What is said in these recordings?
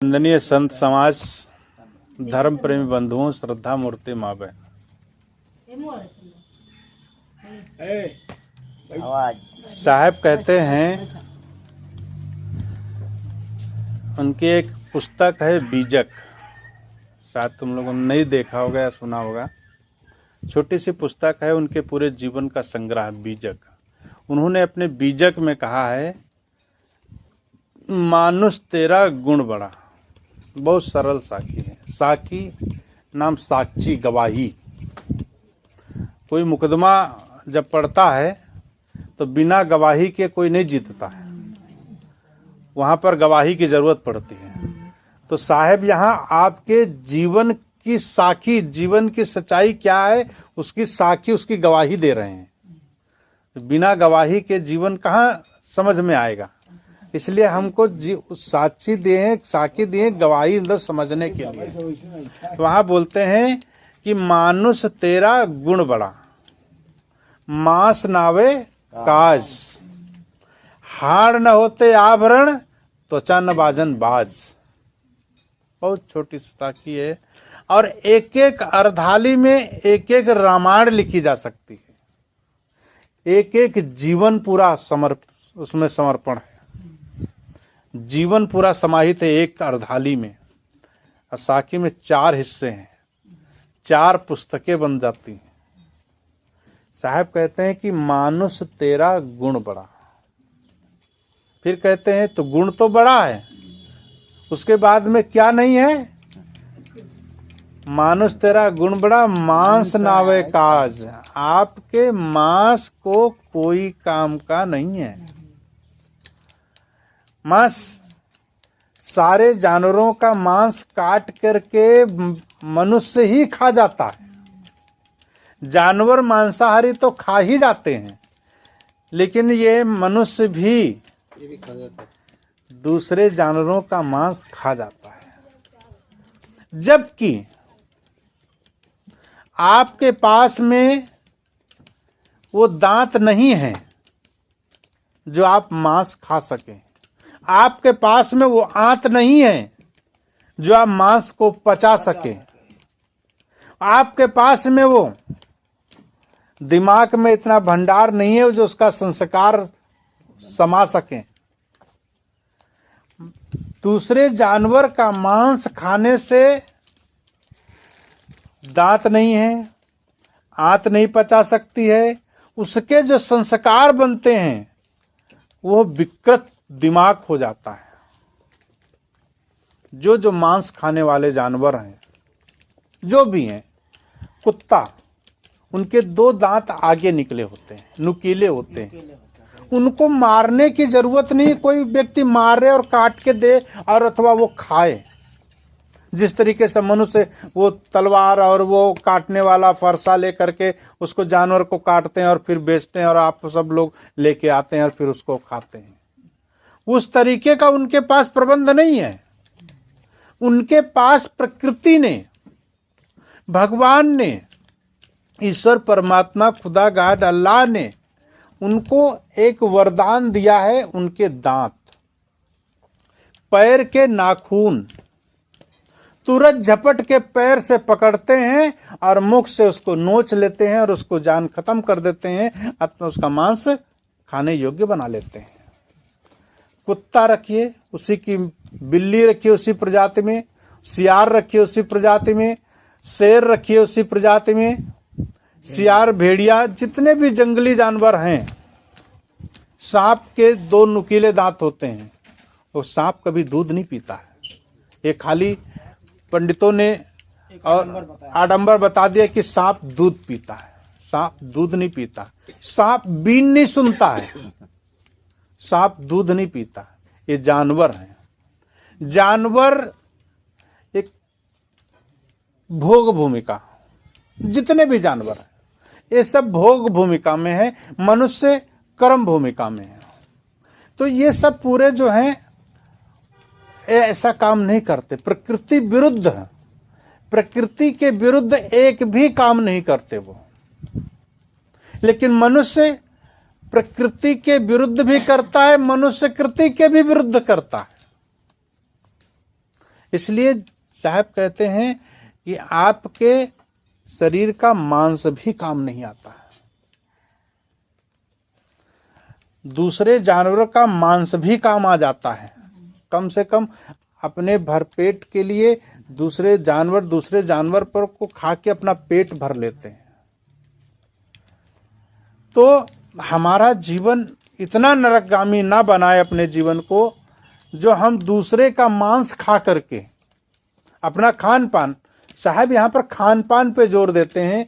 वंदनीय संत समाज, धर्म प्रेमी बंधुओं, श्रद्धा मूर्ति माँ बहन, साहब कहते हैं, उनकी एक पुस्तक है बीजक। शायद तुम लोगों ने नहीं देखा होगा या सुना होगा। छोटी सी पुस्तक है, उनके पूरे जीवन का संग्रह बीजक। उन्होंने अपने बीजक में कहा है, मानुष तेरा गुण बड़ा। बहुत सरल साखी है। साखी नाम साक्षी, गवाही। कोई मुकदमा जब पड़ता है तो बिना गवाही के कोई नहीं जीतता है, वहां पर गवाही की जरूरत पड़ती है। तो साहब यहाँ आपके जीवन की साखी, जीवन की सच्चाई क्या है उसकी साखी, उसकी गवाही दे रहे हैं। बिना गवाही के जीवन कहाँ समझ में आएगा। इसलिए हमको साक्षी दिए, साखी दिए, गवाही अंदर समझने के लिए। तो वहां बोलते हैं कि मानुष तेरा गुण बड़ा, मांस नावे काज, हाड़ न होते आभरण, त्वचा न बाजन बाज। बहुत छोटी साखी है और एक एक अर्धाली में एक एक रामायण लिखी जा सकती है। एक एक जीवन पूरा उसमें समर्पण है। जीवन पूरा समाहित है एक अर्धाली में। और साखी में 4 हिस्से हैं, 4 पुस्तकें बन जाती हैं। साहब कहते हैं कि मानुष तेरा गुण बड़ा। फिर कहते हैं तो गुण तो बड़ा है, उसके बाद में क्या नहीं है? मानुष तेरा गुण बड़ा, मांस नावे काज। आपके मांस को कोई काम का नहीं है। मांस, सारे जानवरों का मांस काट करके मनुष्य ही खा जाता है। जानवर मांसाहारी तो खा ही जाते हैं, लेकिन ये मनुष्य भी दूसरे जानवरों का मांस खा जाता है। जबकि आपके पास में वो दांत नहीं है जो आप मांस खा सकें। आपके पास में वो आंत नहीं है जो आप मांस को पचा सके। आपके पास में वो दिमाग में इतना भंडार नहीं है जो उसका संस्कार समा सके। दूसरे जानवर का मांस खाने से दांत नहीं है, आंत नहीं पचा सकती है, उसके जो संस्कार बनते हैं वो विकृत दिमाग हो जाता है। जो मांस खाने वाले जानवर हैं, जो भी हैं, कुत्ता, उनके 2 दांत आगे निकले होते हैं, नुकीले होते हैं। उनको मारने की जरूरत नहीं, कोई व्यक्ति मारे और काट के दे और अथवा वो खाए। जिस तरीके से मनुष्य वो तलवार और वो काटने वाला फरसा लेकर के उसको जानवर को काटते हैं और फिर बेचते हैं और आप सब लोग लेके आते हैं और फिर उसको खाते हैं, उस तरीके का उनके पास प्रबंध नहीं है। उनके पास प्रकृति ने, भगवान ने, ईश्वर परमात्मा, खुदा गॉड अल्लाह ने उनको एक वरदान दिया है। उनके दांत, पैर के नाखून तुरंत झपट के पैर से पकड़ते हैं और मुख से उसको नोच लेते हैं और उसको जान खत्म कर देते हैं, अथवा उसका मांस खाने योग्य बना लेते हैं। कुत्ता रखिए उसी की, बिल्ली रखिए उसी प्रजाति में, सियार रखिए उसी प्रजाति में, शेर रखिए उसी प्रजाति में, सियार, भेड़िया, जितने भी जंगली जानवर हैं। सांप के 2 नुकीले दांत होते हैं। वो सांप कभी दूध नहीं पीता है। ये खाली पंडितों ने और आडंबर बता दिया कि सांप दूध पीता है। सांप दूध नहीं पीता। सांप बीन नहीं सुनता है। सांप दूध नहीं पीता। ये जानवर हैं। जानवर एक भोग भूमिका, जितने भी जानवर हैं ये सब भोग भूमिका में है, मनुष्य कर्म भूमिका में है। तो ये सब पूरे जो हैं ऐसा काम नहीं करते, प्रकृति विरुद्ध है। प्रकृति के विरुद्ध एक भी काम नहीं करते वो। लेकिन मनुष्य प्रकृति के विरुद्ध भी करता है, मनुष्य कृति के भी विरुद्ध करता है। इसलिए साहब कहते हैं कि आपके शरीर का मांस भी काम नहीं आता है, दूसरे जानवर का मांस भी काम आ जाता है। कम से कम अपने भरपेट के लिए दूसरे जानवर पर को खा के अपना पेट भर लेते हैं। तो हमारा जीवन इतना नरकगामी ना बनाए अपने जीवन को, जो हम दूसरे का मांस खा करके अपना खान पान, साहब यहाँ पर खान पान पे जोर देते हैं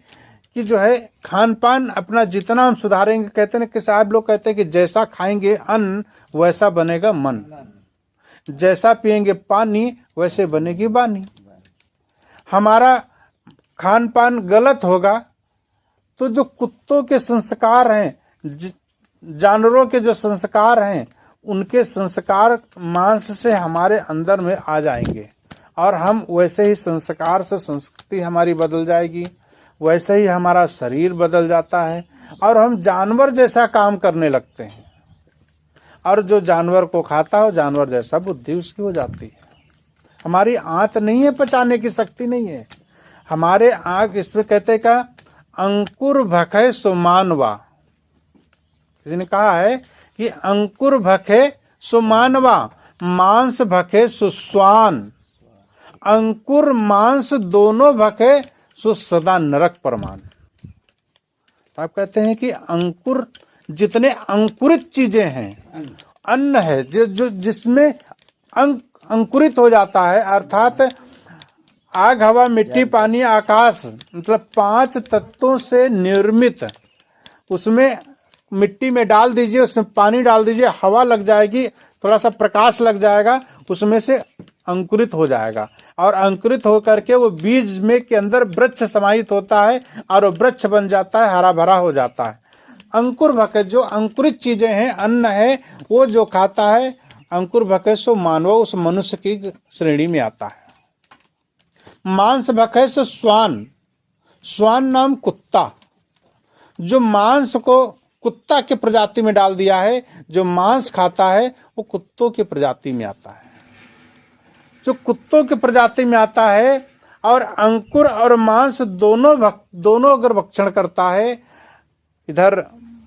कि जो है खान पान अपना जितना हम सुधारेंगे, कहते हैं कि साहब लोग कहते हैं कि जैसा खाएंगे अन्न वैसा बनेगा मन, जैसा पिएंगे पानी वैसे बनेगी वाणी। हमारा खान पान गलत होगा तो जो कुत्तों के संस्कार हैं, जानवरों के जो संस्कार हैं, उनके संस्कार मांस से हमारे अंदर में आ जाएंगे और हम वैसे ही संस्कार से संस्कृति हमारी बदल जाएगी, वैसे ही हमारा शरीर बदल जाता है और हम जानवर जैसा काम करने लगते हैं। और जो जानवर को खाता हो, जानवर जैसा बुद्धि उसकी हो जाती है। हमारी आंत नहीं है, पचाने की शक्ति नहीं है हमारे आंख। इसमें कहते का अंकुर भखे सुमानवा, किसी ने कहा है कि अंकुर भखे सुमानवा, मांस भखे सुस्वान, अंकुर मांस दोनों भखे सदा नरक परमान। तो आप कहते हैं कि अंकुर, जितने अंकुरित चीजें हैं, अन्न है जो जिसमें अंकुरित हो जाता है, अर्थात आग हवा मिट्टी पानी आकाश, मतलब 5 तत्वों से निर्मित, उसमें मिट्टी में डाल दीजिए, उसमें पानी डाल दीजिए, हवा लग जाएगी, थोड़ा सा प्रकाश लग जाएगा, उसमें से अंकुरित हो जाएगा और अंकुरित होकर के वो बीज में के अंदर वृक्ष समाहित होता है और वो वृक्ष बन जाता है, हरा भरा हो जाता है। अंकुर भके, जो अंकुरित चीजें हैं, अन्न है, वो जो खाता है, अंकुर भके सो मानव, उस मनुष्य की श्रेणी में आता है। मांस भके सो स्वान, स्वान नाम कुत्ता, जो मांस को कुत्ता के प्रजाति में डाल दिया है, जो मांस खाता है वो कुत्तों की प्रजाति में आता है, जो कुत्तों की प्रजाति में आता है। और अंकुर और मांस दोनों अगर भक्षण करता है, इधर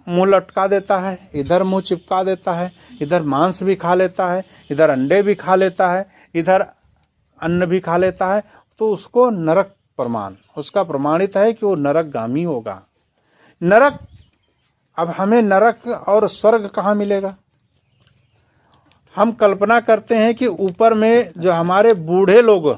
मुंह लटका देता है, इधर मुंह चिपका देता है, इधर मांस भी खा लेता है, इधर अंडे भी खा लेता है, इधर अन्न भी खा लेता है, तो उसको नरक प्रमाण, उसका प्रमाणित है कि वो नरकगामी होगा। नरक, अब हमें नरक और स्वर्ग कहाँ मिलेगा? हम कल्पना करते हैं कि ऊपर में जो हमारे बूढ़े लोग,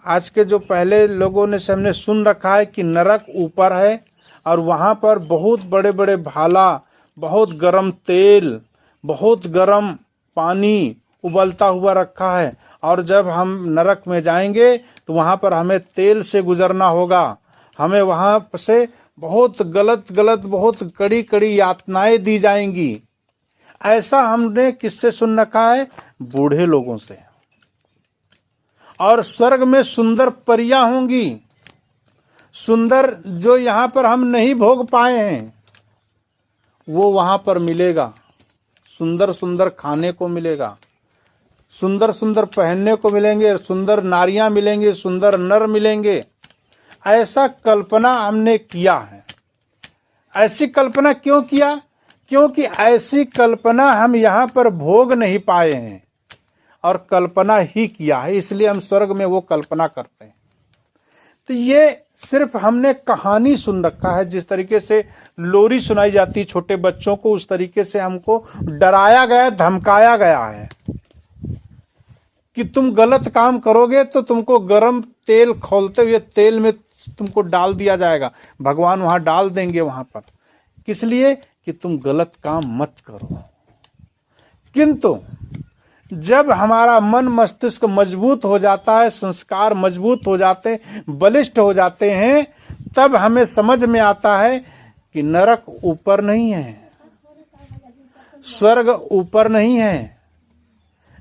आज के जो पहले लोगों ने हमने सुन रखा है कि नरक ऊपर है और वहाँ पर बहुत बड़े बड़े भाला, बहुत गर्म तेल, बहुत गर्म पानी उबलता हुआ रखा है, और जब हम नरक में जाएंगे तो वहाँ पर हमें तेल से गुजरना होगा, हमें वहाँ से बहुत गलत बहुत कड़ी कड़ी यातनाएं दी जाएंगी। ऐसा हमने किससे सुन रखा है? बूढ़े लोगों से। और स्वर्ग में सुंदर परियां होंगी, सुंदर जो यहाँ पर हम नहीं भोग पाए हैं वो वहाँ पर मिलेगा। सुंदर सुंदर खाने को मिलेगा, सुंदर सुंदर पहनने को मिलेंगे, सुंदर नारियां मिलेंगी, सुंदर नर मिलेंगे। ऐसा कल्पना हमने किया है। ऐसी कल्पना क्यों किया? क्योंकि ऐसी कल्पना हम यहाँ पर भोग नहीं पाए हैं और कल्पना ही किया है, इसलिए हम स्वर्ग में वो कल्पना करते हैं। तो ये सिर्फ हमने कहानी सुन रखा है। जिस तरीके से लोरी सुनाई जाती है छोटे बच्चों को, उस तरीके से हमको डराया गया, धमकाया गया है कि तुम गलत काम करोगे तो तुमको गरम तेल खौलते हुए तेल में तुमको डाल दिया जाएगा, भगवान वहां डाल देंगे वहां पर। किस लिए? कि तुम गलत काम मत करो। किंतु जब हमारा मन मस्तिष्क मजबूत हो जाता है, संस्कार मजबूत हो जाते हैं, बलिष्ठ हो जाते हैं, तब हमें समझ में आता है कि नरक ऊपर नहीं है, स्वर्ग ऊपर नहीं है।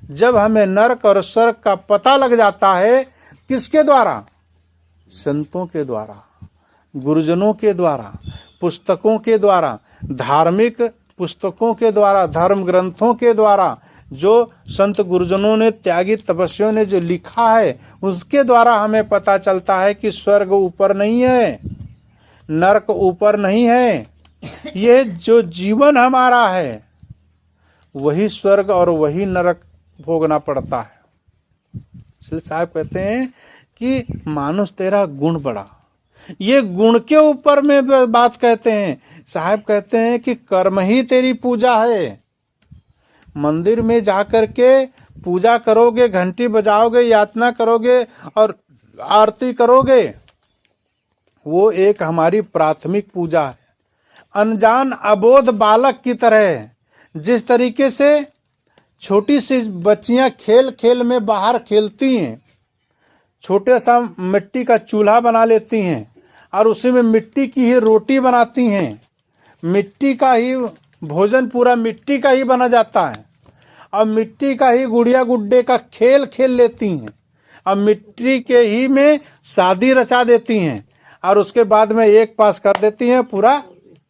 जब हमें नरक और स्वर्ग का पता लग जाता है, किसके द्वारा? संतों के द्वारा, गुरुजनों के द्वारा, पुस्तकों के द्वारा, धार्मिक पुस्तकों के द्वारा, धर्म ग्रंथों के द्वारा, जो संत गुरुजनों ने, त्यागी तपस्वियों ने जो लिखा है, उसके द्वारा हमें पता चलता है कि स्वर्ग ऊपर नहीं है, नरक ऊपर नहीं है। ये जो जीवन हमारा है वही स्वर्ग और वही नरक भोगना पड़ता है। इसलिए साहब कहते हैं कि मानुष तेरा गुण बड़ा। ये गुण के ऊपर में बात कहते हैं। साहब कहते हैं कि कर्म ही तेरी पूजा है। मंदिर में जाकर के पूजा करोगे, घंटी बजाओगे, यातना करोगे और आरती करोगे, वो एक हमारी प्राथमिक पूजा है। अनजान अबोध बालक की तरह जिस तरीके से छोटी सी बच्चियां खेल खेल में बाहर खेलती हैं, छोटे सा मिट्टी का चूल्हा बना लेती हैं और उसी में मिट्टी की ही रोटी बनाती हैं, मिट्टी का ही भोजन पूरा मिट्टी का ही बना जाता है, और मिट्टी का ही गुड़िया गुड्डे का खेल खेल लेती हैं, और मिट्टी के ही में शादी रचा देती हैं और उसके बाद में एक पास कर देती हैं, पूरा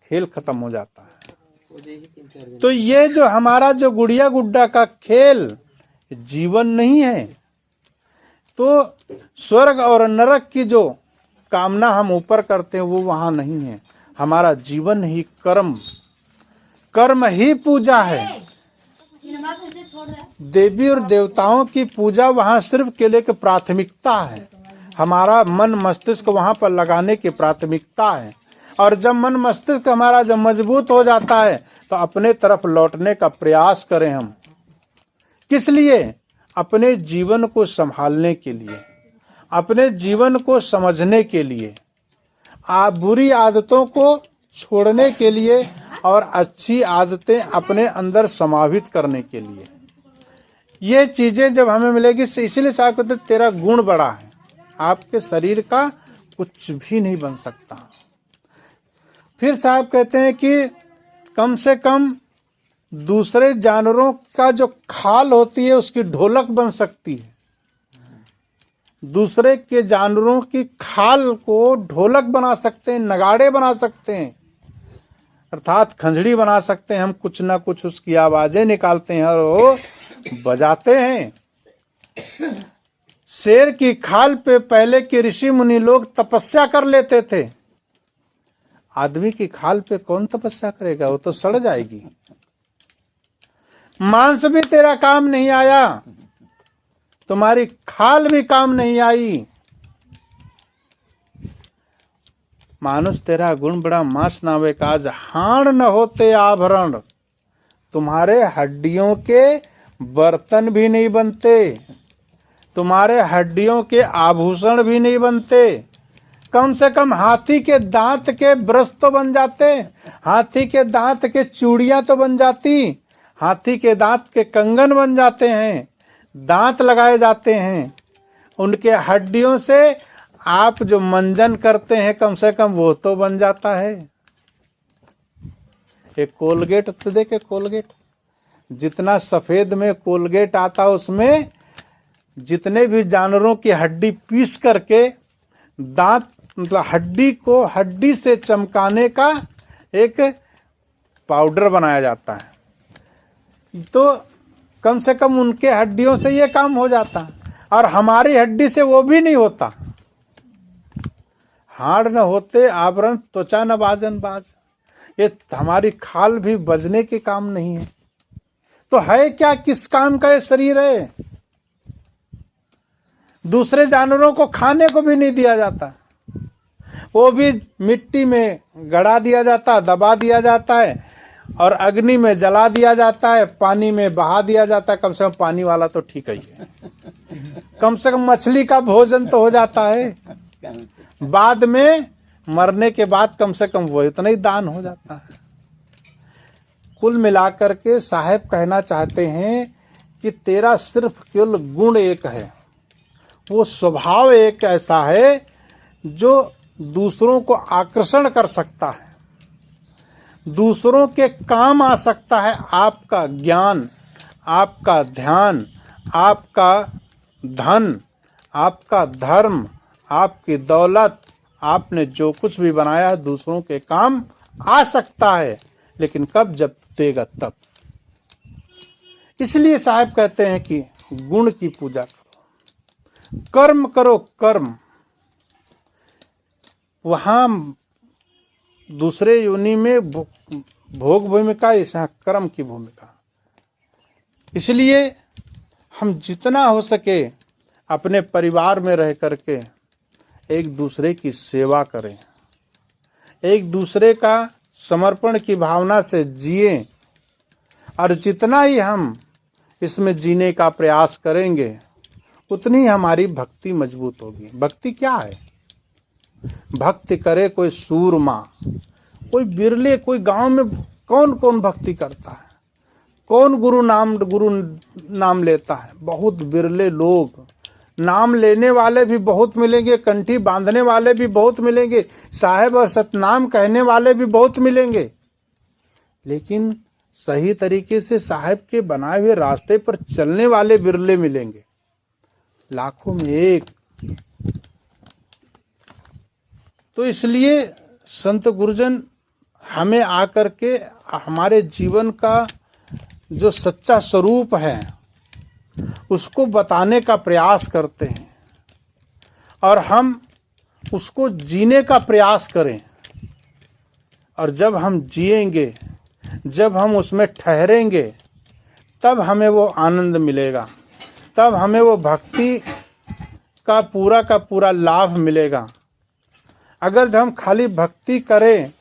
खेल खत्म हो जाता है। तो ये जो हमारा जो गुड़िया गुड्डा का खेल जीवन नहीं है। तो स्वर्ग और नरक की जो कामना हम ऊपर करते हैं वो वहां नहीं है। हमारा जीवन ही कर्म ही पूजा है। देवी और देवताओं की पूजा वहां सिर्फ केवल एक प्राथमिकता है। हमारा मन मस्तिष्क वहां पर लगाने की प्राथमिकता है। और जब मन मस्तिष्क हमारा जब मजबूत हो जाता है तो अपने तरफ लौटने का प्रयास करें हम। किस लिए? अपने जीवन को संभालने के लिए, अपने जीवन को समझने के लिए, बुरी आदतों को छोड़ने के लिए और अच्छी आदतें अपने अंदर समाहित करने के लिए। ये चीजें जब हमें मिलेगी, इसीलिए साहब कहते तेरा गुण बड़ा है, आपके शरीर का कुछ भी नहीं बन सकता। फिर साहब कहते हैं कि कम से कम दूसरे जानवरों का जो खाल होती है उसकी ढोलक बन सकती है। दूसरे के जानवरों की खाल को ढोलक बना सकते हैं, नगाड़े बना सकते हैं, अर्थात खंजड़ी बना सकते हैं। हम कुछ ना कुछ उसकी आवाजें निकालते हैं और वो बजाते हैं। शेर की खाल पे पहले के ऋषि मुनि लोग तपस्या कर लेते थे। आदमी की खाल पे कौन तपस्या करेगा, वो तो सड़ जाएगी। मांस भी तेरा काम नहीं आया, तुम्हारी खाल भी काम नहीं आई। मानुष तेरा गुण बड़ा, मांस नावे काज हाण न होते आभरण। तुम्हारे हड्डियों के बर्तन भी नहीं बनते, तुम्हारे हड्डियों के आभूषण भी नहीं बनते। कम से कम हाथी के दांत के ब्रश तो बन जाते, हाथी के दांत के चूड़ियां तो बन जाती, हाथी के दांत के कंगन बन जाते हैं, दांत लगाए जाते हैं। उनके हड्डियों से आप जो मंजन करते हैं कम से कम वो तो बन जाता है। एक कोलगेट तो देखे, कोलगेट जितना सफेद में कोलगेट आता, उसमें जितने भी जानवरों की हड्डी पीस करके दांत मतलब हड्डी को हड्डी से चमकाने का एक पाउडर बनाया जाता है। तो कम से कम उनके हड्डियों से ये काम हो जाता, और हमारी हड्डी से वो भी नहीं होता। हाड़ न होते आवरण, त्वचा न बाजन बाज। ये हमारी खाल भी बजने के काम नहीं है। तो है क्या, किस काम का ये शरीर है? दूसरे जानवरों को खाने को भी नहीं दिया जाता, वो भी मिट्टी में गड़ा दिया जाता, दबा दिया जाता है और अग्नि में जला दिया जाता है, पानी में बहा दिया जाता है। कम से कम पानी वाला तो ठीक ही है, कम से कम मछली का भोजन तो हो जाता है। बाद में मरने के बाद कम से कम वो इतना ही दान हो जाता है। कुल मिलाकर के साहब कहना चाहते हैं कि तेरा सिर्फ केवल गुण एक है, वो स्वभाव एक ऐसा है जो दूसरों को आकर्षण कर सकता है, दूसरों के काम आ सकता है। आपका ज्ञान, आपका ध्यान, आपका धन, आपका धर्म, आपकी दौलत, आपने जो कुछ भी बनाया है दूसरों के काम आ सकता है, लेकिन कब? जब देगा तब। इसलिए साहब कहते हैं कि गुण की पूजा करो, कर्म करो कर्म। वहां दूसरे योनि में भोग भूमिका, यहाँ कर्म की भूमिका। इसलिए हम जितना हो सके अपने परिवार में रह करके एक दूसरे की सेवा करें, एक दूसरे का समर्पण की भावना से जिए। और जितना ही हम इसमें जीने का प्रयास करेंगे उतनी हमारी भक्ति मजबूत होगी। भक्ति क्या है? भक्ति करे कोई सूरमा, कोई बिरले, कोई गांव में कौन कौन भक्ति करता है, कौन गुरु नाम लेता है? बहुत बिरले लोग। नाम लेने वाले भी बहुत मिलेंगे, कंठी बांधने वाले भी बहुत मिलेंगे, साहेब और सतनाम कहने वाले भी बहुत मिलेंगे, लेकिन सही तरीके से साहेब के बनाए हुए रास्ते पर चलने वाले बिरले मिलेंगे, लाखों में एक। तो इसलिए संत गुरुजन हमें आकर के हमारे जीवन का जो सच्चा स्वरूप है उसको बताने का प्रयास करते हैं और हम उसको जीने का प्रयास करें। और जब हम जिएंगे, जब हम उसमें ठहरेंगे, तब हमें वो आनंद मिलेगा, तब हमें वो भक्ति का पूरा लाभ मिलेगा। अगर हम खाली भक्ति करें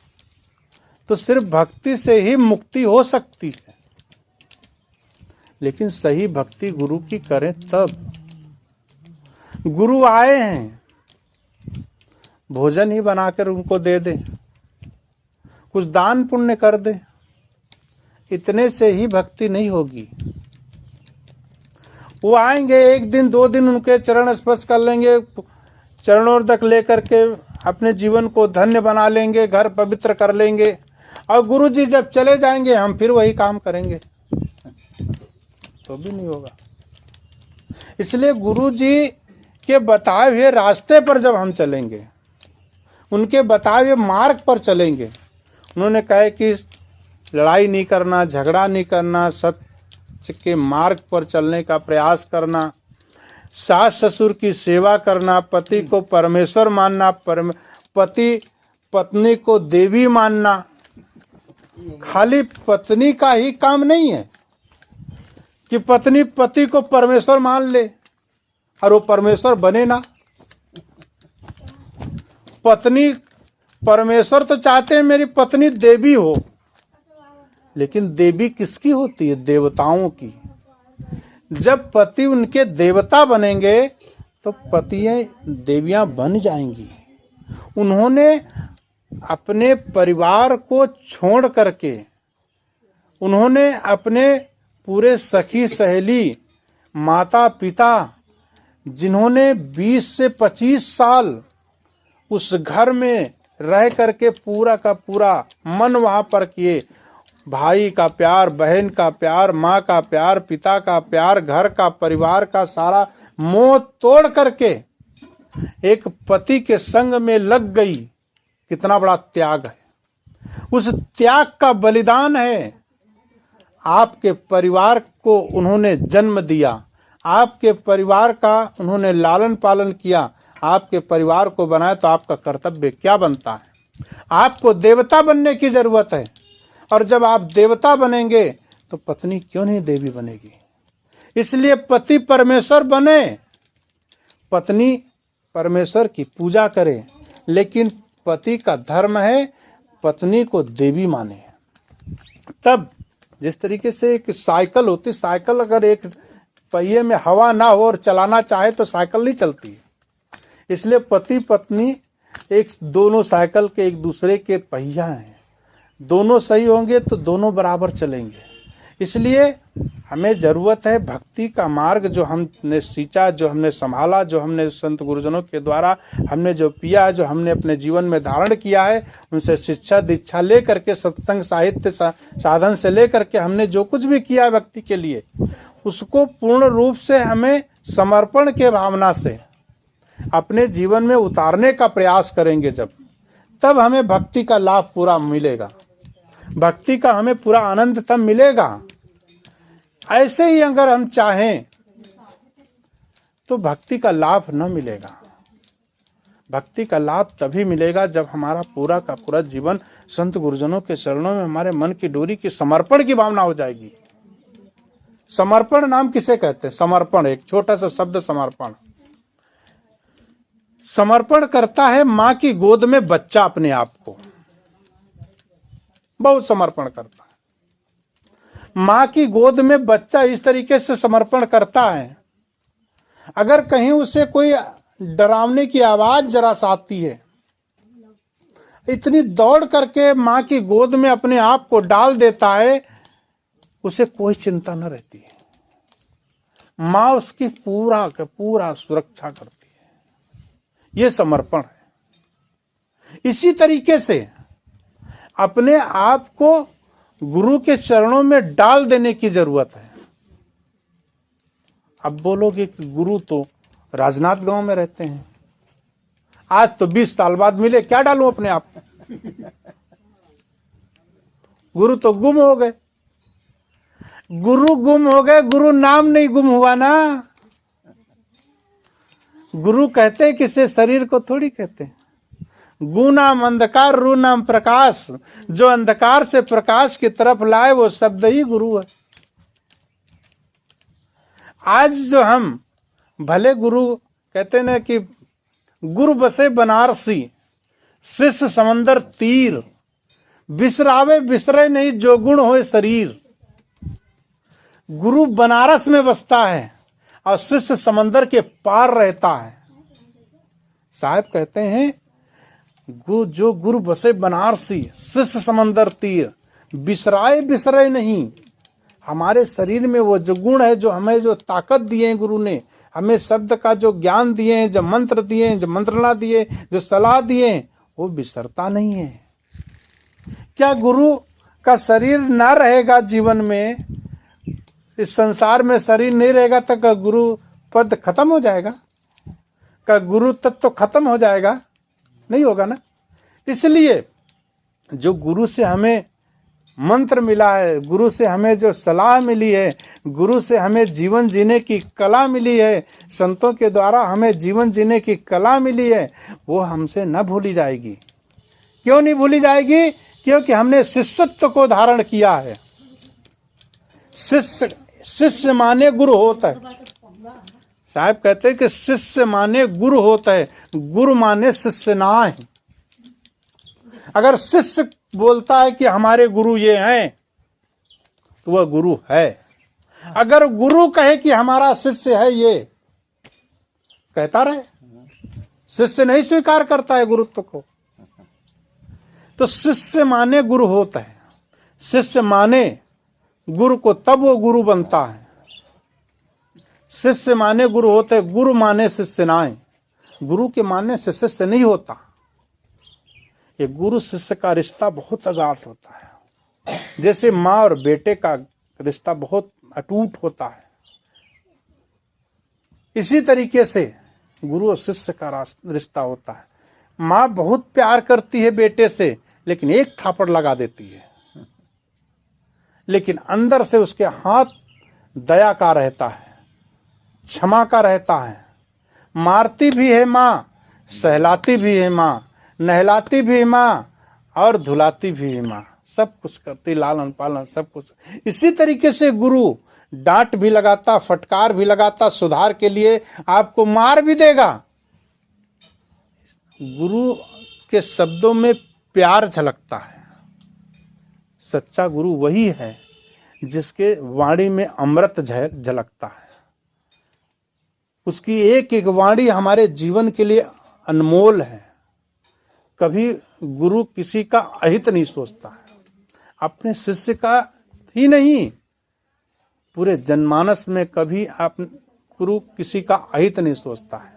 तो सिर्फ भक्ति से ही मुक्ति हो सकती है, लेकिन सही भक्ति गुरु की करें तब। गुरु आए हैं, भोजन ही बनाकर उनको दे दे, कुछ दान पुण्य कर दे, इतने से ही भक्ति नहीं होगी। वो आएंगे, एक दिन दो दिन उनके चरण स्पर्श कर लेंगे, चरणों तक लेकर के अपने जीवन को धन्य बना लेंगे, घर पवित्र कर लेंगे, और गुरु जी जब चले जाएंगे हम फिर वही काम करेंगे तो भी नहीं होगा। इसलिए गुरु जी के बताए हुए रास्ते पर जब हम चलेंगे, उनके बताए हुए मार्ग पर चलेंगे, उन्होंने कहा कि लड़ाई नहीं करना, झगड़ा नहीं करना, सत्य के मार्ग पर चलने का प्रयास करना, सास ससुर की सेवा करना, पति को परमेश्वर मानना, पति पत्नी को देवी मानना। खाली पत्नी का ही काम नहीं है कि पत्नी पति को परमेश्वर मान ले और वो परमेश्वर बने ना। पत्नी परमेश्वर तो चाहते हैं मेरी पत्नी देवी हो, लेकिन देवी किसकी होती है? देवताओं की। जब पति उनके देवता बनेंगे तो पतियां देवियां बन जाएंगी। उन्होंने अपने परिवार को छोड़ करके, उन्होंने अपने पूरे सखी सहेली, माता पिता, जिन्होंने 20 से 25 साल उस घर में रह करके पूरा का पूरा मन वहाँ पर किए, भाई का प्यार, बहन का प्यार, माँ का प्यार, पिता का प्यार, घर का, परिवार का सारा मोह तोड़ करके एक पति के संग में लग गई। कितना बड़ा त्याग है! उस त्याग का बलिदान है। आपके परिवार को उन्होंने जन्म दिया, आपके परिवार का उन्होंने लालन पालन किया, आपके परिवार को बनाया, तो आपका कर्तव्य क्या बनता है? आपको देवता बनने की जरूरत है। और जब आप देवता बनेंगे तो पत्नी क्यों नहीं देवी बनेगी? इसलिए पति परमेश्वर बने, पत्नी परमेश्वर की पूजा करे, लेकिन पति का धर्म है पत्नी को देवी माने। तब जिस तरीके से एक साइकिल होती, साइकिल अगर एक पहिए में हवा ना हो और चलाना चाहे तो साइकिल नहीं चलती। इसलिए पति पत्नी एक दोनों साइकिल के एक दूसरे के पहिया हैं। दोनों सही होंगे तो दोनों बराबर चलेंगे। इसलिए हमें ज़रूरत है भक्ति का मार्ग जो हमने सींचा, जो हमने संभाला, जो हमने संत गुरुजनों के द्वारा हमने जो पिया, जो हमने अपने जीवन में धारण किया है, उनसे शिक्षा दीक्षा ले करके, सत्संग साहित्य साधन से ले करके हमने जो कुछ भी किया है भक्ति के लिए, उसको पूर्ण रूप से हमें समर्पण के भावना से अपने जीवन में उतारने का प्रयास करेंगे। जब तब हमें भक्ति का लाभ पूरा मिलेगा, भक्ति का हमें पूरा आनंद तब मिलेगा। ऐसे ही अगर हम चाहें तो भक्ति का लाभ न मिलेगा। भक्ति का लाभ तभी मिलेगा जब हमारा पूरा का पूरा जीवन संत गुरुजनों के चरणों में हमारे मन की डोरी की समर्पण की भावना हो जाएगी। समर्पण नाम किसे कहते हैं? समर्पण, एक छोटा सा शब्द समर्पण। समर्पण करता है मां की गोद में बच्चा अपने आप को, बहुत समर्पण करता है। मां की गोद में बच्चा इस तरीके से समर्पण करता है, अगर कहीं उसे कोई डरावने की आवाज जरा सा आती है, इतनी दौड़ करके मां की गोद में अपने आप को डाल देता है, उसे कोई चिंता न रहती है। मां उसकी पूरा का पूरा सुरक्षा करती है। यह समर्पण है। इसी तरीके से अपने आप को गुरु के चरणों में डाल देने की जरूरत है। अब बोलोगे कि गुरु तो राजनाथ गांव में रहते हैं, आज तो 20 साल बाद मिले, क्या डालूं अपने आप को? गुरु तो गुम हो गए। गुरु गुम हो गए, गुरु नाम नहीं गुम हुआ ना। गुरु कहते किसे? शरीर को थोड़ी कहते हैं। गु नाम अंधकार, रू नाम प्रकाश। जो अंधकार से प्रकाश की तरफ लाए वो शब्द ही गुरु है। आज जो हम भले गुरु कहते ना कि गुरु बसे बनारसी, शिष्य समंदर तीर, बिसरावे बिसरे नहीं जो गुण होए शरीर। गुरु बनारस में बसता है और शिष्य समंदर के पार रहता है। साहब कहते हैं जो गुरु बसे बनारसी, शिष्य समंदर तीर, बिसराए बिसरे नहीं। हमारे शरीर में वो जो गुण है, जो हमें जो ताकत दिए हैं गुरु ने, हमें शब्द का जो ज्ञान दिए हैं, जो मंत्र दिए हैं, जो मंत्रणा दिए, जो सलाह दिए हैं, वो बिसरता नहीं है। क्या गुरु का शरीर ना रहेगा जीवन में, इस संसार में शरीर नहीं रहेगा तो क्या गुरु पद खत्म हो जाएगा? क्या गुरु तत्व खत्म हो जाएगा? नहीं होगा ना। इसलिए जो गुरु से हमें मंत्र मिला है, गुरु से हमें जो सलाह मिली है, गुरु से हमें जीवन जीने की कला मिली है, संतों के द्वारा हमें जीवन जीने की कला मिली है, वो हमसे न भूली जाएगी। क्यों नहीं भूली जाएगी? क्योंकि हमने शिष्यत्व को धारण किया है। शिष्य माने गुरु होता है। साहब कहते हैं कि शिष्य माने गुरु होता है, गुरु माने शिष्य ना है। अगर शिष्य बोलता है कि हमारे गुरु ये हैं, तो वह गुरु है। अगर गुरु कहे कि हमारा शिष्य है, ये कहता रहे, शिष्य नहीं स्वीकार करता है गुरुत्व को। तो शिष्य माने गुरु होता है। शिष्य माने गुरु को, तब वो गुरु बनता है। शिष्य माने गुरु होते, गुरु माने शिष्य नाए। गुरु के मानने से शिष्य नहीं होता। ये गुरु शिष्य का रिश्ता बहुत अगाध होता है। जैसे माँ और बेटे का रिश्ता बहुत अटूट होता है, इसी तरीके से गुरु और शिष्य का रिश्ता होता है। माँ बहुत प्यार करती है बेटे से, लेकिन एक थापड़ लगा देती है, लेकिन अंदर से उसके हाथ दया का रहता है, क्षमा का रहता है। मारती भी है माँ, सहलाती भी है माँ, नहलाती भी माँ और धुलाती भी माँ, सब कुछ करती, लालन पालन सब कुछ। इसी तरीके से गुरु डांट भी लगाता, फटकार भी लगाता, सुधार के लिए आपको मार भी देगा। गुरु के शब्दों में प्यार झलकता है। सच्चा गुरु वही है जिसके वाणी में अमृत झलकता है। उसकी एक एक वाणी हमारे जीवन के लिए अनमोल है। कभी गुरु किसी का अहित नहीं सोचता है, अपने शिष्य का ही नहीं, पूरे जनमानस में कभी आप गुरु किसी का अहित नहीं सोचता है।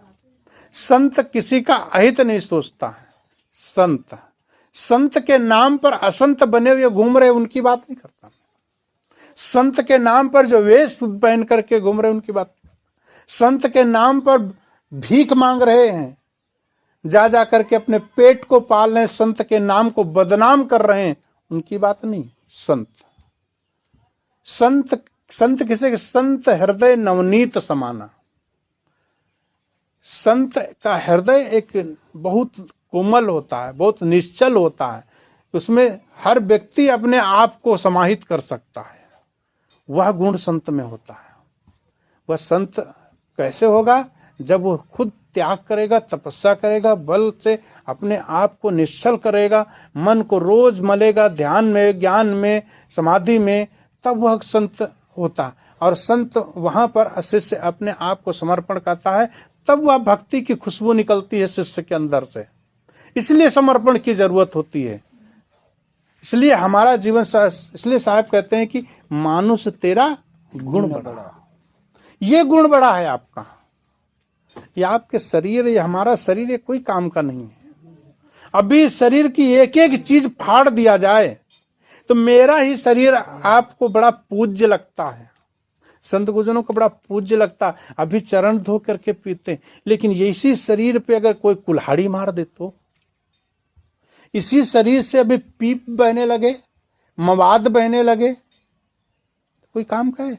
संत किसी का अहित नहीं सोचता है। संत के नाम पर असंत बने हुए घूम रहे, उनकी बात नहीं करता। संत के नाम पर जो वेश पहन करके घूम रहे, उनकी बात। संत के नाम पर भीख मांग रहे हैं, जा करके अपने पेट को पाल रहे हैं, संत के नाम को बदनाम कर रहे हैं, उनकी बात नहीं। संत संत किसे? संत हृदय नवनीत समाना। संत का हृदय एक बहुत कोमल होता है, बहुत निश्चल होता है, उसमें हर व्यक्ति अपने आप को समाहित कर सकता है। वह गुण संत में होता है। वह संत कैसे होगा? जब वो खुद त्याग करेगा, तपस्या करेगा, बल से अपने आप को निश्चल करेगा, मन को रोज मलेगा ध्यान में, ज्ञान में, समाधि में, तब वह संत होता। और संत वहां पर शिष्य अपने आप को समर्पण करता है, तब वह भक्ति की खुशबू निकलती है शिष्य के अंदर से। इसलिए समर्पण की जरूरत होती है। इसलिए हमारा जीवन, इसलिए साहब कहते हैं कि मानुष तेरा गुण बड़ा। ये गुण बड़ा है आपका। ये आपके शरीर, ये हमारा शरीर, ये कोई काम का नहीं है। अभी शरीर की एक एक चीज फाड़ दिया जाए तो मेरा ही शरीर आपको बड़ा पूज्य लगता है, संत गुरुजनों को बड़ा पूज्य लगता है। अभी चरण धो करके पीते, लेकिन इसी शरीर पे अगर कोई कुल्हाड़ी मार दे तो, इसी शरीर से अभी पीप बहने लगे, मवाद बहने लगे, कोई काम का है?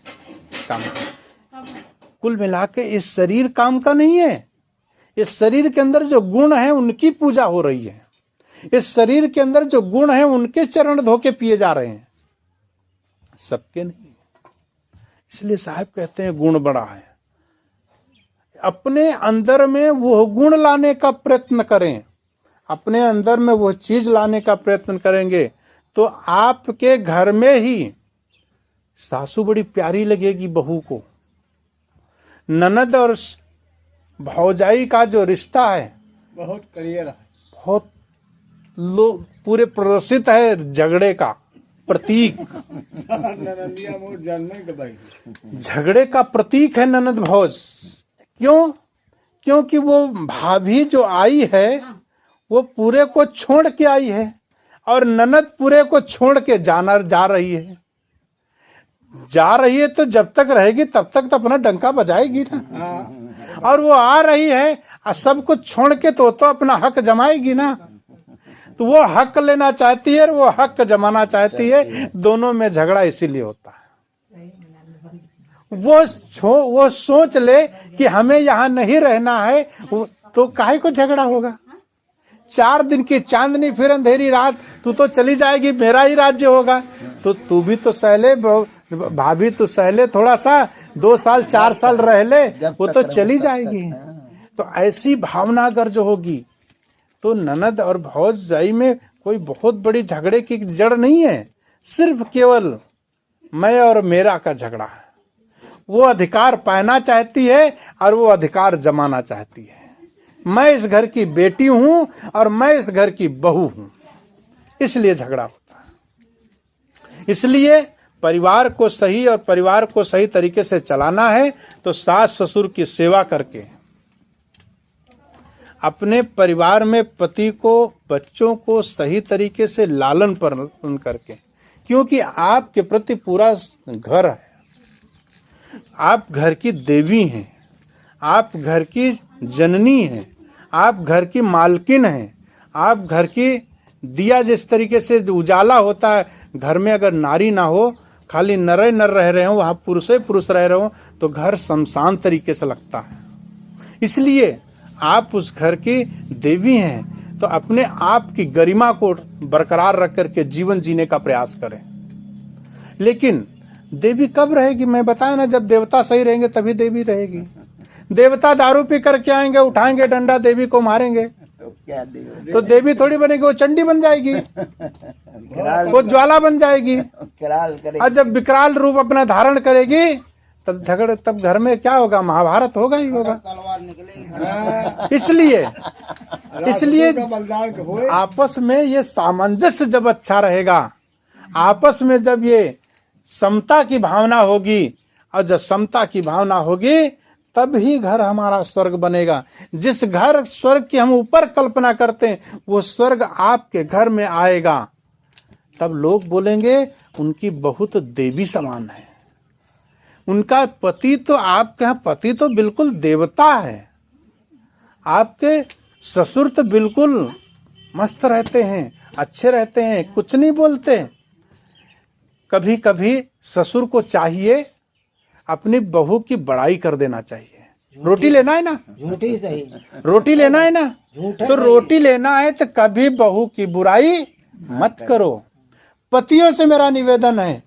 काम का। कुल मिला के इस शरीर काम का नहीं है। इस शरीर के अंदर जो गुण है उनकी पूजा हो रही है। इस शरीर के अंदर जो गुण है उनके चरण धो के पिए जा रहे हैं, सबके नहीं। इसलिए साहब कहते हैं गुण बड़ा है। अपने अंदर में वो गुण लाने का प्रयत्न करें, अपने अंदर में वो चीज लाने का प्रयत्न करेंगे तो आपके घर में ही सासू बड़ी प्यारी लगेगी बहू को। ननद और भौजाई का जो रिश्ता है बहुत क्लियर है, बहुत लोग पूरे प्रदर्शित है झगड़े का प्रतीक। झगड़े का प्रतीक है ननद भौज। क्यों? क्योंकि वो भाभी जो आई है वो पूरे को छोड़ के आई है और ननद पूरे को छोड़ के जा रही है। जा रही है तो जब तक रहेगी तब तक तो अपना डंका बजाएगी ना। और वो आ रही है और सब कुछ छोड़ के तो अपना हक जमाएगी ना। तो वो हक लेना चाहती है और वो हक जमाना चाहती है, दोनों में झगड़ा इसीलिए होता है। वो सोच ले कि हमें यहाँ नहीं रहना है तो काहे को झगड़ा होगा। 4 दिन की चांदनी फिर अंधेरी रात, तू तो चली जाएगी, मेरा ही राज्य होगा। तो तू भी तो सहले, भाभी तो सहले, थोड़ा सा 2 साल 4 साल रह ले, वो तो चली जाएगी। तो ऐसी भावना अगर जो होगी तो ननद और भौजाई में कोई बहुत बड़ी झगड़े की जड़ नहीं है, सिर्फ केवल मैं और मेरा का झगड़ा है। वो अधिकार पाना चाहती है और वो अधिकार जमाना चाहती है। मैं इस घर की बेटी हूं और मैं इस घर की बहू हूं, इसलिए झगड़ा होता है। इसलिए परिवार को सही और परिवार को सही तरीके से चलाना है तो सास ससुर की सेवा करके, अपने परिवार में पति को, बच्चों को सही तरीके से लालन पालन करके, क्योंकि आपके प्रति पूरा घर है। आप घर की देवी हैं, आप घर की जननी हैं, आप घर की मालकिन हैं। आप घर की दिया जिस तरीके से उजाला होता है, घर में अगर नारी ना हो, खाली नर ही नर रह रहे हो, वहाँ पुरुष ही पुरुष रह रहे हो, तो घर शमशान तरीके से लगता है। इसलिए आप उस घर की देवी हैं तो अपने आप की गरिमा को बरकरार रख करके जीवन जीने का प्रयास करें। लेकिन देवी कब रहेगी? मैं बताया ना, जब देवता सही रहेंगे तभी देवी रहेगी। देवता दारू पी करके आएंगे, उठाएंगे डंडा, देवी को मारेंगे तो क्या देवी? तो देवी थोड़ी बनेगी, वो चंडी बन जाएगी, वो ज्वाला बन जाएगी। और जब विकराल रूप अपना धारण करेगी तब झगड़े, तब घर में क्या होगा? महाभारत होगा ही होगा। तलवार निकलेगी। इसलिए आपस में ये सामंजस्य जब अच्छा रहेगा, आपस में जब ये समता की भावना होगी, और जब समता की भावना होगी तब ही घर हमारा स्वर्ग बनेगा। जिस घर स्वर्ग की हम ऊपर कल्पना करते हैं वो स्वर्ग आपके घर में आएगा, तब लोग बोलेंगे उनकी बहू तो देवी समान है, उनका पति तो, आपके यहाँ पति तो बिल्कुल देवता है, आपके ससुर तो बिल्कुल मस्त रहते हैं, अच्छे रहते हैं, कुछ नहीं बोलते। कभी कभी ससुर को चाहिए अपनी बहू की बड़ाई कर देना चाहिए। रोटी लेना है ना, झूठी सही, रोटी लेना है ना, झूठा तो रोटी लेना है तो कभी बहू की बुराई मत करो। पतियों से मेरा निवेदन है,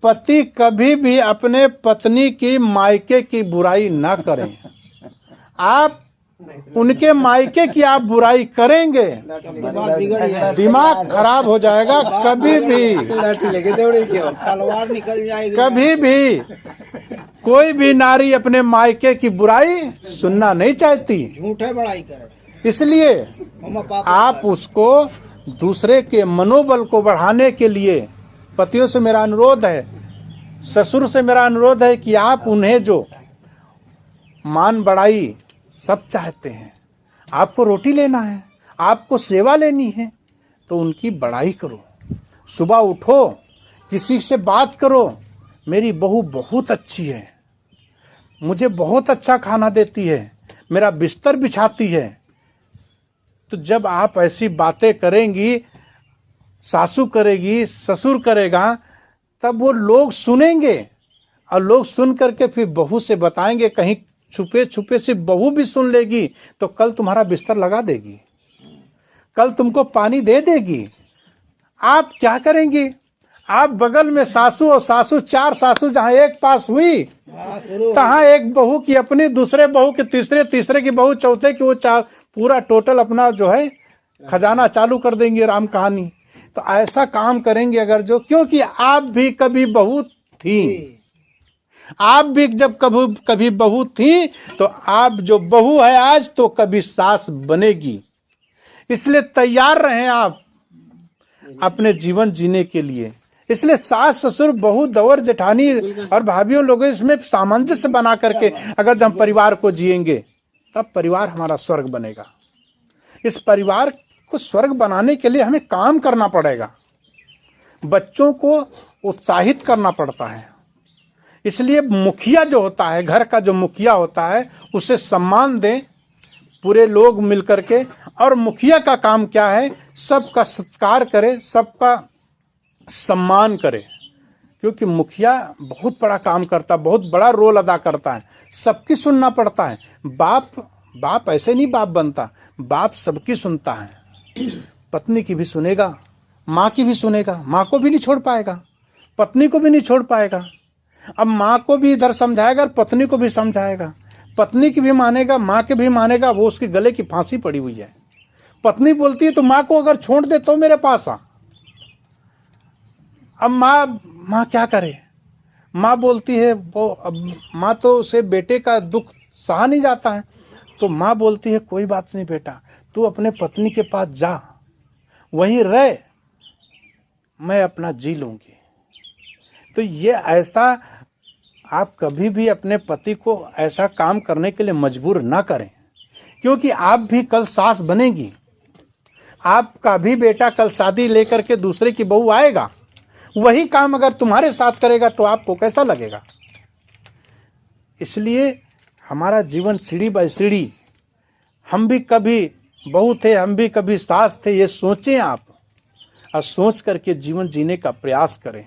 पति कभी भी अपने पत्नी की मायके की बुराई ना करें। आप उनके मायके की आप बुराई करेंगे, दिमाग खराब हो जाएगा। कभी भी तलवार निकल जाएगी। कभी भी कोई भी नारी अपने मायके की बुराई सुनना नहीं चाहती, झूठे बड़ाई करे। इसलिए मम्मा पापा आप उसको दूसरे के मनोबल को बढ़ाने के लिए पतियों से मेरा अनुरोध है, ससुर से मेरा अनुरोध है कि आप उन्हें जो मान बढ़ाई सब चाहते हैं, आपको रोटी लेना है, आपको सेवा लेनी है, तो उनकी बड़ाई करो। सुबह उठो, किसी से बात करो, मेरी बहू बहुत अच्छी है, मुझे बहुत अच्छा खाना देती है, मेरा बिस्तर बिछाती है। तो जब आप ऐसी बातें करेंगी, सासू करेगी, ससुर करेगा, तब वो लोग सुनेंगे और लोग सुन करके फिर बहू से बताएंगे। कहीं छुपे छुपे से बहू भी सुन लेगी तो कल तुम्हारा बिस्तर लगा देगी, कल तुमको पानी दे देगी। आप क्या करेंगे? आप बगल में सासू और सासू, चार सासू जहाँ एक पास हुई, तहाँ एक बहू की अपनी, दूसरे बहू की तीसरे, तीसरे की बहू चौथे की, वो पूरा टोटल अपना जो है खजाना चालू कर देंगे राम कहानी। तो ऐसा काम करेंगे अगर जो, क्योंकि आप भी कभी बहू थी, आप भी जब कभी बहू थी, तो आप जो बहू है आज तो कभी सास बनेगी। इसलिए तैयार रहें आप अपने जीवन जीने के लिए। इसलिए सास ससुर बहू देवर जेठानी और भाभीियों लोगों इसमें सामंजस्य बना करके अगर हम परिवार को जिएंगे, तब परिवार हमारा स्वर्ग बनेगा। इस परिवार को स्वर्ग बनाने के लिए हमें काम करना पड़ेगा, बच्चों को उत्साहित करना पड़ता है। इसलिए मुखिया जो होता है, घर का जो मुखिया होता है, उसे सम्मान दें पूरे लोग मिलकर के। और मुखिया का काम क्या है? सबका सत्कार करे, सबका सम्मान करे, क्योंकि मुखिया बहुत बड़ा काम करता है, बहुत बड़ा रोल अदा करता है, सबकी सुनना पड़ता है। बाप ऐसे नहीं बाप बनता, बाप सबकी सुनता है। पत्नी की भी सुनेगा, माँ की भी सुनेगा, माँ को भी नहीं छोड़ पाएगा, पत्नी को भी नहीं छोड़ पाएगा। अब माँ को भी इधर समझाएगा और पत्नी को भी समझाएगा, पत्नी की भी मानेगा, माँ के भी मानेगा। वो उसके गले की फांसी पड़ी हुई है। पत्नी बोलती है तो माँ को अगर छोड़ दे तो मेरे पास आ। अब माँ क्या करे? माँ बोलती है वो, अब माँ तो उसे बेटे का दुख सहा नहीं जाता है, तो माँ बोलती है कोई बात नहीं बेटा, तू अपने पत्नी के पास जा, वहीं रह, मैं अपना जी लूंगी। तो ये ऐसा आप कभी भी अपने पति को ऐसा काम करने के लिए मजबूर ना करें, क्योंकि आप भी कल सास बनेगी। आपका भी बेटा कल शादी लेकर के दूसरे की बहू आएगा, वही काम अगर तुम्हारे साथ करेगा तो आपको कैसा लगेगा? इसलिए हमारा जीवन सीढ़ी बाय सीढ़ी, हम भी कभी बहू थे, हम भी कभी सास थे, ये सोचें आप, और सोच करके जीवन जीने का प्रयास करें।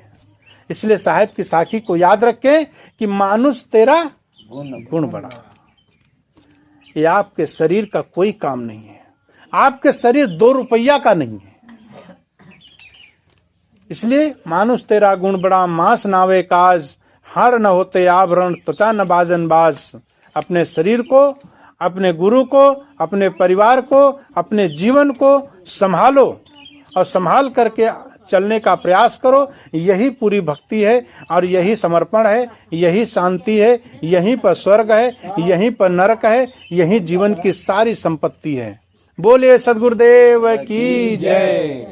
इसलिए साहेब की साखी को याद रखें कि मानुष तेरा गुण बड़ा। ये आपके शरीर का कोई काम नहीं है, आपके शरीर 2 रुपया का नहीं है। इसलिए मानुष तेरा गुण बड़ा, मांस नावे काज, हाड़ न होते आभरण, त्वचा न बाजन बाज। अपने शरीर को, अपने गुरु को, अपने परिवार को, अपने जीवन को संभालो और संभाल करके चलने का प्रयास करो। यही पूरी भक्ति है और यही समर्पण है, यही शांति है, यहीं पर स्वर्ग है, यहीं पर नरक है, यही जीवन की सारी संपत्ति है। बोलिए सद्गुरुदेव की जय।